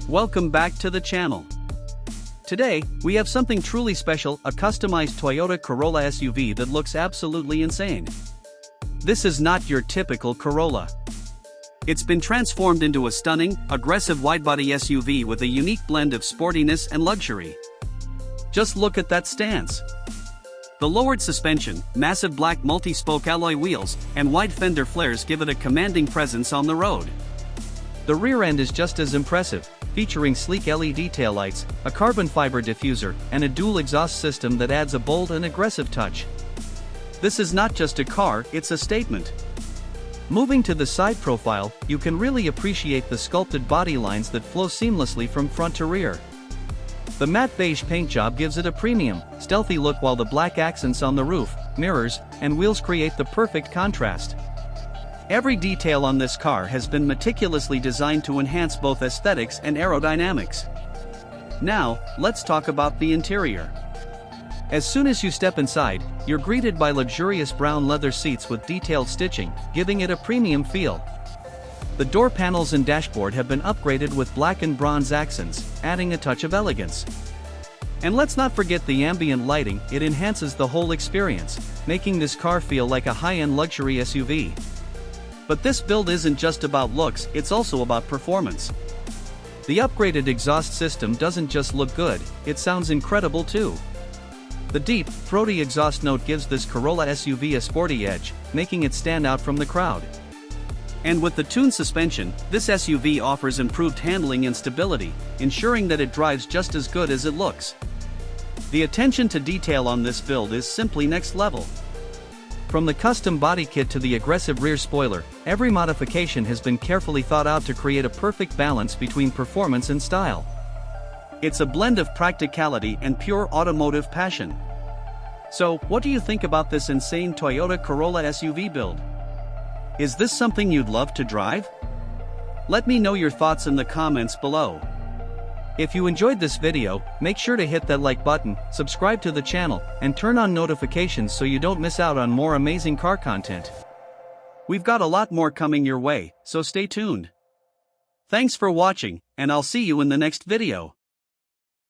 Welcome back to the channel. Today, we have something truly special, a customized Toyota Corolla SUV that looks absolutely insane. This is not your typical Corolla. It's been transformed into a stunning, aggressive widebody SUV with a unique blend of sportiness and luxury. Just look at that stance. The lowered suspension, massive black multi-spoke alloy wheels, and wide fender flares give it a commanding presence on the road. The rear end is just as impressive, featuring sleek LED taillights, a carbon fiber diffuser, and a dual exhaust system that adds a bold and aggressive touch. This is not just a car, it's a statement. Moving to the side profile, you can really appreciate the sculpted body lines that flow seamlessly from front to rear. The matte beige paint job gives it a premium, stealthy look, while the black accents on the roof, mirrors, and wheels create the perfect contrast. Every detail on this car has been meticulously designed to enhance both aesthetics and aerodynamics. Now, let's talk about the interior. As soon as you step inside, you're greeted by luxurious brown leather seats with detailed stitching, giving it a premium feel. The door panels and dashboard have been upgraded with black and bronze accents, adding a touch of elegance. And let's not forget the ambient lighting, it enhances the whole experience, making this car feel like a high-end luxury SUV. But this build isn't just about looks, it's also about performance. The upgraded exhaust system doesn't just look good, it sounds incredible too. The deep, throaty exhaust note gives this Corolla SUV a sporty edge, making it stand out from the crowd. And with the tuned suspension, this SUV offers improved handling and stability, ensuring that it drives just as good as it looks. The attention to detail on this build is simply next level. From the custom body kit to the aggressive rear spoiler, every modification has been carefully thought out to create a perfect balance between performance and style. It's a blend of practicality and pure automotive passion. So, what do you think about this insane Toyota Corolla SUV build? Is this something you'd love to drive? Let me know your thoughts in the comments below. If you enjoyed this video, make sure to hit that like button, subscribe to the channel, and turn on notifications so you don't miss out on more amazing car content. We've got a lot more coming your way, so stay tuned. Thanks for watching, and I'll see you in the next video.